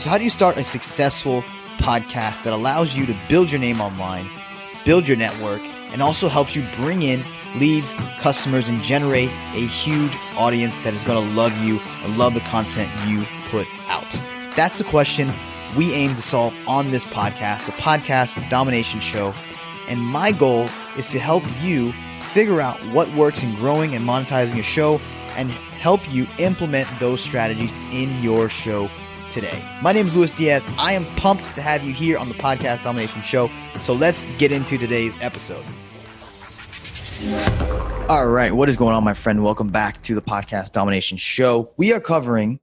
So how do you start a successful podcast that allows you to build your name online, build your network, and also helps you bring in leads, customers, and generate a huge audience that is going to love you and love the content you put out? That's the question we aim to solve on this podcast, the Podcast Domination Show. And my goal is to help you figure out what works in growing and monetizing a show and help you implement those strategies in your show today. My name is Luis Diaz. I am pumped to have you here on the Podcast Domination Show. So let's get into today's episode. All right. What is going on, my friend? Welcome back to the Podcast Domination Show. We are covering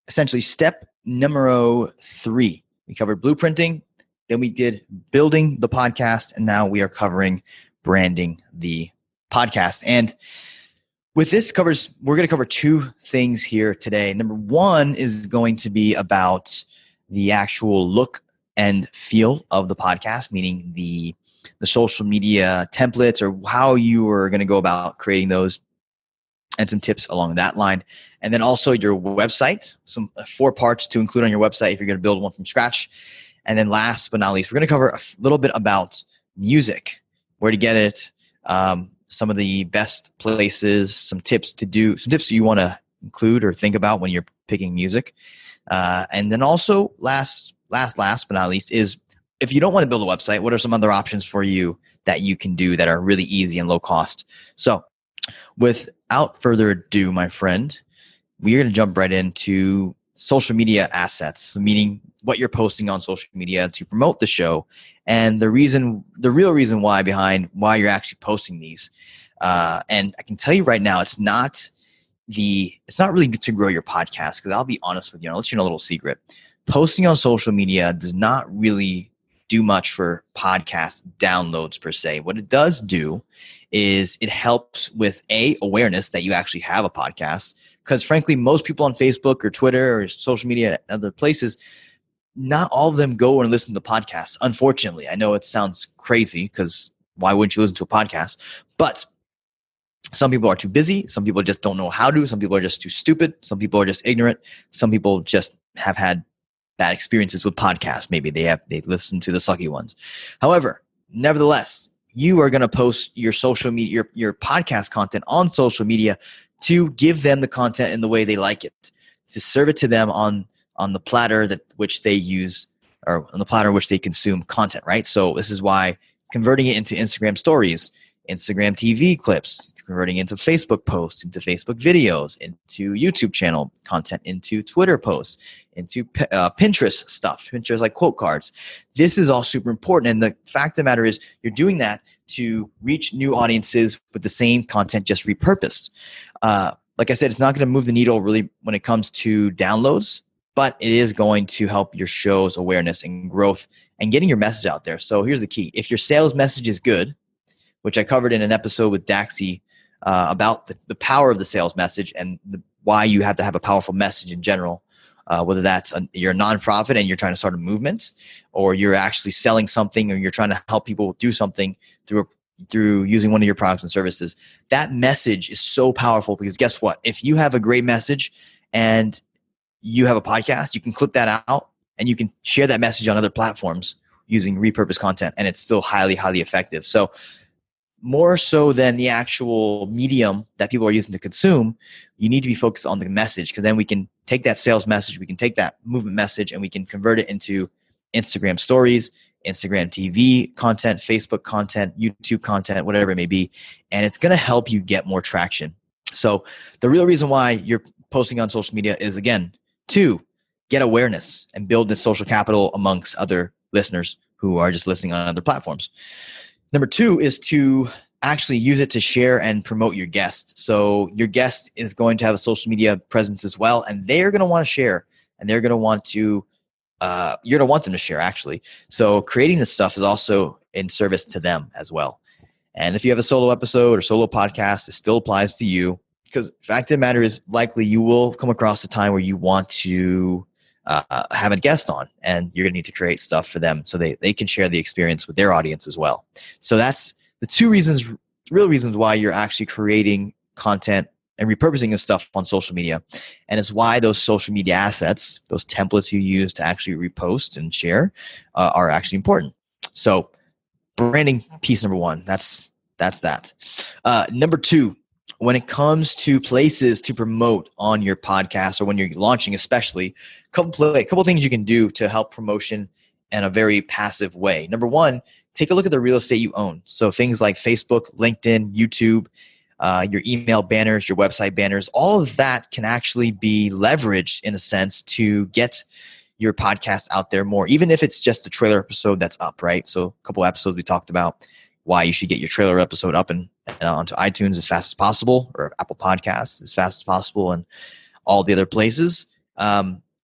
essentially step numero 3. We covered blueprinting, then we did building the podcast, and now we are covering branding the podcast. And with this we're going to cover 2 things here today. Number 1 is going to be about the actual look and feel of the podcast, meaning the social media templates or how you are going to go about creating those, and some tips along that line. And then also your website, some 4 parts to include on your website if you're going to build one from scratch. And then last but not least, we're going to cover a little bit about music, where to get it, some of the best places, some tips you want to include or think about when you're picking music. And then also last but not least is, if you don't want to build a website, what are some other options for you that you can do that are really easy and low cost? So without further ado, my friend, we are going to jump right into social media assets, meaning what you're posting on social media to promote the show, and the real reason why behind why you're actually posting these. And I can tell you right now, it's not really good to grow your podcast, because I'll be honest with you, I'll let you know a little secret. Posting on social media does not really do much for podcast downloads per se. What it does do is it helps with awareness that you actually have a podcast, because frankly, most people on Facebook or Twitter or social media and other places, not all of them go and listen to podcasts. Unfortunately, I know it sounds crazy, because why wouldn't you listen to a podcast? But some people are too busy. Some people just don't know how to. Some people are just too stupid. Some people are just ignorant. Some people just have had bad experiences with podcasts. Maybe they listen to the sucky ones. However, nevertheless, you are going to post your social media, your podcast content on social media to give them the content in the way they like it, to serve it to them on the platter which they use, or on the platter which they consume content, right? So this is why converting it into Instagram stories, Instagram TV clips, converting into Facebook posts, into Facebook videos, into YouTube channel content, into Twitter posts, into Pinterest stuff, Pinterest like quote cards. This is all super important. And the fact of the matter is, you're doing that to reach new audiences with the same content, just repurposed. Like I said, it's not going to move the needle really when it comes to downloads, but it is going to help your show's awareness and growth and getting your message out there. So here's the key. If your sales message is good, which I covered in an episode with Daxi about the power of the sales message and why you have to have a powerful message in general, whether that's you're a nonprofit and you're trying to start a movement, or you're actually selling something, or you're trying to help people do something through using one of your products and services. That message is so powerful, because guess what? If you have a great message and you have a podcast, you can clip that out and you can share that message on other platforms using repurposed content, and it's still highly, highly effective. So more so than the actual medium that people are using to consume, you need to be focused on the message, because then we can take that sales message, we can take that movement message, and we can convert it into Instagram stories, Instagram TV content, Facebook content, YouTube content, whatever it may be. And it's going to help you get more traction. So the real reason why you're posting on social media is, again, to get awareness and build this social capital amongst other listeners who are just listening on other platforms. Number 2 is to actually use it to share and promote your guest. So your guest is going to have a social media presence as well, and they're going to want to share, and they're going to want to, you're going to want them to share, actually. So creating this stuff is also in service to them as well. And if you have a solo episode or solo podcast, it still applies to you, because the fact of the matter is, likely you will come across a time where you want to have a guest on, and you're going to need to create stuff for them so they can share the experience with their audience as well. So that's the 2 real reasons why you're actually creating content and repurposing this stuff on social media. And it's why those social media assets, those templates you use to actually repost and share are actually important. So branding piece number one, that's that. Number two, when it comes to places to promote on your podcast or when you're launching, especially, a couple things you can do to help promotion in a very passive way. Number one, take a look at the real estate you own. So things like Facebook, LinkedIn, YouTube, your email banners, your website banners, all of that can actually be leveraged in a sense to get your podcast out there more, even if it's just a trailer episode that's up, right? So a couple episodes we talked about why you should get your trailer episode up and onto iTunes as fast as possible, or Apple Podcasts as fast as possible, and all the other places.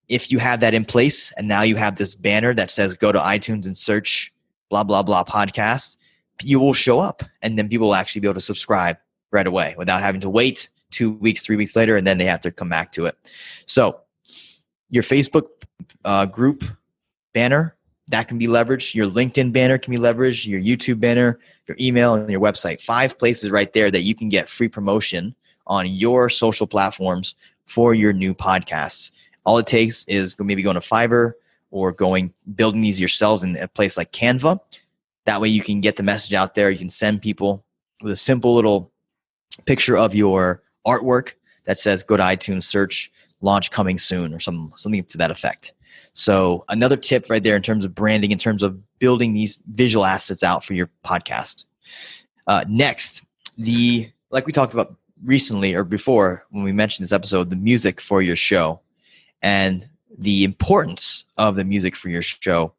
If you have that in place and now you have this banner that says go to iTunes and search blah, blah, blah podcast, you will show up, and then people will actually be able to subscribe right away without having to wait 2 weeks, 3 weeks later, and then they have to come back to it. So your Facebook group banner, that can be leveraged. Your LinkedIn banner can be leveraged. Your YouTube banner, your email, and your website. 5 places right there that you can get free promotion on your social platforms for your new podcasts. All it takes is maybe going to Fiverr or building these yourselves in a place like Canva. That way you can get the message out there. You can send people with a simple little picture of your artwork that says go to iTunes, search launch coming soon, or something to that effect. So another tip right there in terms of branding, in terms of building these visual assets out for your podcast. Next, like we talked about recently or before when we mentioned this episode, the music for your show and the importance of the music for your show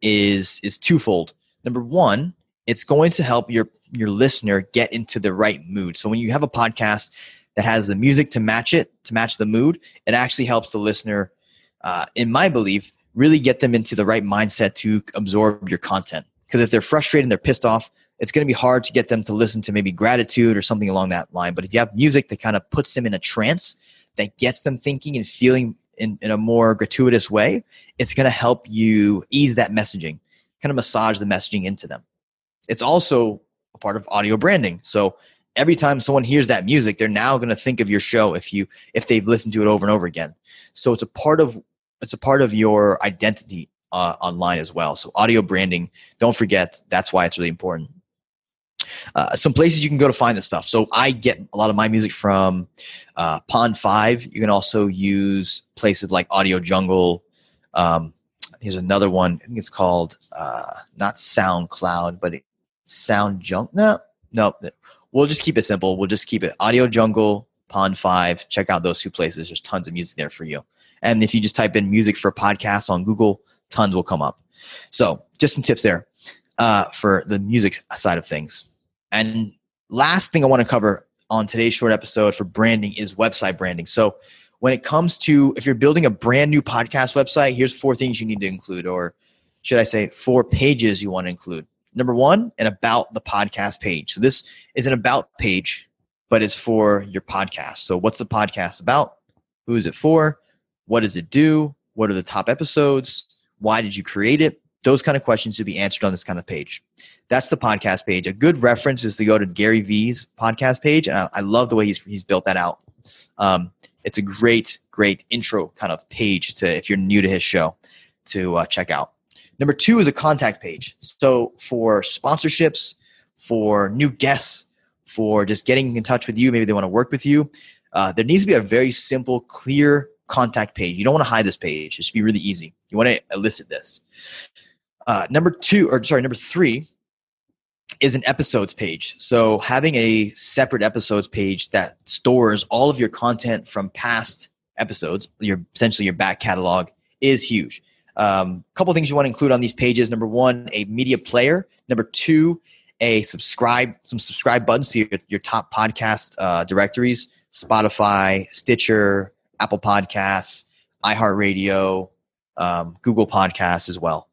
is twofold. Number one, it's going to help your listener get into the right mood. So when you have a podcast that has the music to match the mood, it actually helps the listener, in my belief, really get them into the right mindset to absorb your content. Because if they're frustrated and they're pissed off, it's going to be hard to get them to listen to maybe gratitude or something along that line. But if you have music that kind of puts them in a trance, that gets them thinking and feeling in a more gratuitous way, it's going to help you ease that messaging, kind of massage the messaging into them. It's also a part of audio branding. So every time someone hears that music, they're now going to think of your show if they've listened to it over and over again. So it's a part of your identity online as well. So audio branding, don't forget, that's why it's really important. Some places you can go to find this stuff. So I get a lot of my music from Pond 5. You can also use places like Audio Jungle. Here's another one. I think it's called not SoundCloud, but Sound Junk. No. We'll just keep it simple. We'll just keep it Audio Jungle, Pond 5. Check out those 2 places. There's tons of music there for you. And if you just type in music for podcasts on Google, tons will come up. So just some tips there for the music side of things. And last thing I want to cover on today's short episode for branding is website branding. So when it comes to, if you're building a brand new podcast website, here's 4 things you need to include, or should I say 4 pages you want to include. Number 1, an about the podcast page. So this is an about page, but it's for your podcast. So what's the podcast about? Who is it for? What does it do? What are the top episodes? Why did you create it? Those kind of questions to be answered on this kind of page. That's the podcast page. A good reference is to go to GaryVee's podcast page. And I love the way he's built that out. It's a great intro kind of page to, if you're new to his show, to check out. Number 2 is a contact page. So for sponsorships, for new guests, for just getting in touch with you, maybe they want to work with you, there needs to be a very simple, clear contact page. You don't want to hide this page. It should be really easy. You want to elicit this. Number 3 is an episodes page. So having a separate episodes page that stores all of your content from past episodes, essentially your back catalog, is huge. Couple things you want to include on these pages. Number 1, a media player. Number 2, some subscribe buttons to your top podcast directories: Spotify, Stitcher, Apple Podcasts, iHeartRadio, Google Podcasts as well.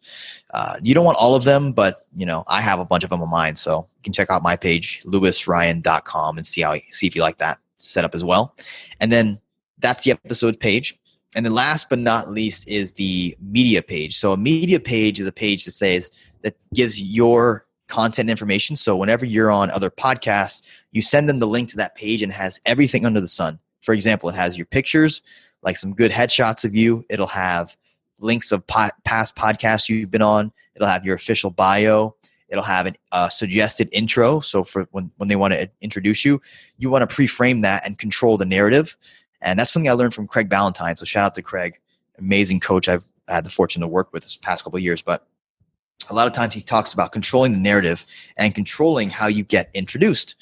You don't want all of them, but I have a bunch of them on mine, so you can check out my page, lewisryan.com, and see if you like that setup as well. And then that's the episode page. And then last but not least is the media page. So a media page is a page that gives your content information. So whenever you're on other podcasts, you send them the link to that page and it has everything under the sun. For example, it has your pictures, like some good headshots of you. It'll have links of past podcasts you've been on. It'll have your official bio. It'll have a suggested intro. So for when they want to introduce you, you want to pre-frame that and control the narrative. And that's something I learned from Craig Ballantyne. So shout out to Craig, amazing coach I've had the fortune to work with this past couple of years. But a lot of times he talks about controlling the narrative and controlling how you get introduced.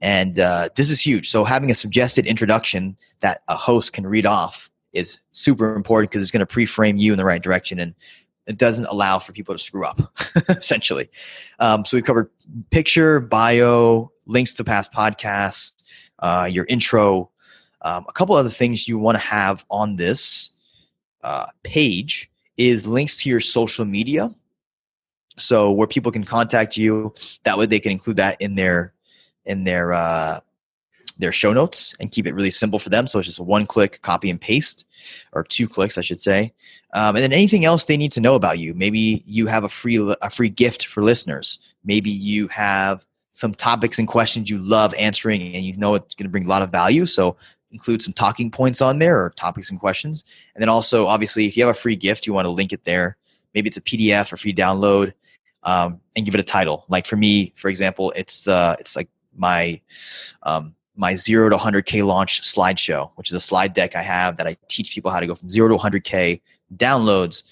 And this is huge. So having a suggested introduction that a host can read off is super important because it's going to pre-frame you in the right direction. And it doesn't allow for people to screw up, essentially. So we've covered picture, bio, links to past podcasts, your intro, a couple other things you want to have on this page is links to your social media. So where people can contact you, that way they can include that in their show notes and keep it really simple for them. So it's just a one-click copy and paste, or 2 clicks, I should say. And then anything else they need to know about you. Maybe you have a free gift for listeners. Maybe you have some topics and questions you love answering and you know it's going to bring a lot of value. So include some talking points on there or topics and questions. And then also, obviously, if you have a free gift, you want to link it there. Maybe it's a PDF or free download, and give it a title. Like for me, for example, it's like my 0 to 100K launch slideshow, which is a slide deck I have that I teach people how to go from 0 to 100K downloads,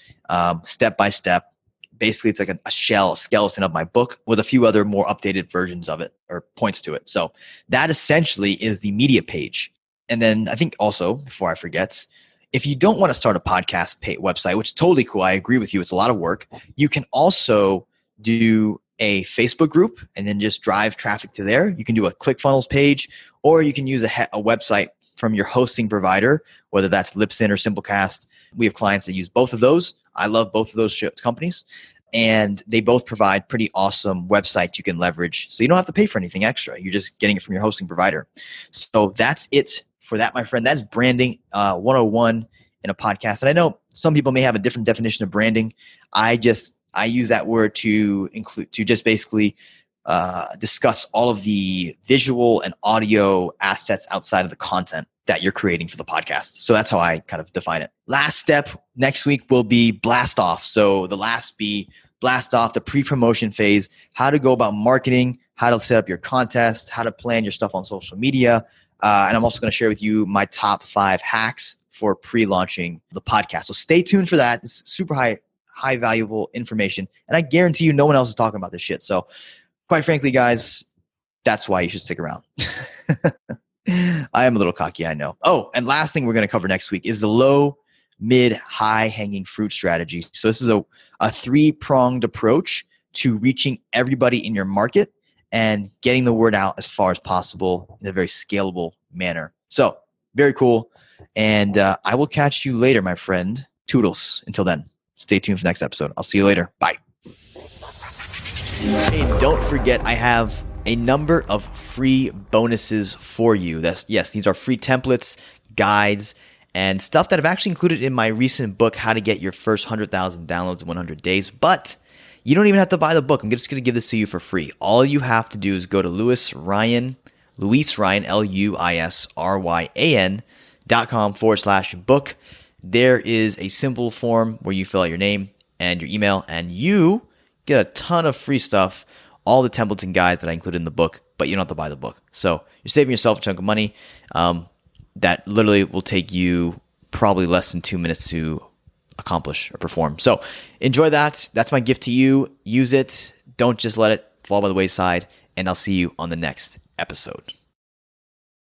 step by step. Basically, it's like a skeleton of my book with a few other more updated versions of it or points to it. So that essentially is the media page. And then I think also, before I forget, if you don't want to start a podcast website, which is totally cool, I agree with you, it's a lot of work. You can also do a Facebook group and then just drive traffic to there. You can do a ClickFunnels page, or you can use a website from your hosting provider, whether that's Libsyn or SimpleCast. We have clients that use both of those. I love both of those companies, and they both provide pretty awesome websites you can leverage. So you don't have to pay for anything extra. You're just getting it from your hosting provider. So that's it for that, my friend. That is branding 101 in a podcast. And I know some people may have a different definition of branding. I use that word to just basically discuss all of the visual and audio assets outside of the content that you're creating for the podcast. So that's how I kind of define it. Last step next week will be blast off. So blast off, the pre-promotion phase, how to go about marketing, how to set up your contest, how to plan your stuff on social media. And I'm also going to share with you my top 5 hacks for pre-launching the podcast. So stay tuned for that. It's super high valuable information. And I guarantee you no one else is talking about this shit. So quite frankly, guys, that's why you should stick around. I am a little cocky, I know. Oh, and last thing we're going to cover next week is the low, mid, high hanging fruit strategy. So this is a 3-pronged approach to reaching everybody in your market and getting the word out as far as possible in a very scalable manner. So very cool. And I will catch you later, my friend. Toodles. Until then, stay tuned for the next episode. I'll see you later. Bye. Hey, don't forget, I have a number of free bonuses for you. These are free templates, guides, and stuff that I've actually included in my recent book, How to Get Your First 100,000 Downloads in 100 Days. But you don't even have to buy the book. I'm just going to give this to you for free. All you have to do is go to LuisRyan, LuisRyan.com/book. There is a simple form where you fill out your name and your email, and you get a ton of free stuff, all the templates and guides that I included in the book, but you don't have to buy the book. So you're saving yourself a chunk of money that literally will take you probably less than 2 minutes to accomplish or perform. So enjoy that. That's my gift to you. Use it. Don't just let it fall by the wayside, and I'll see you on the next episode.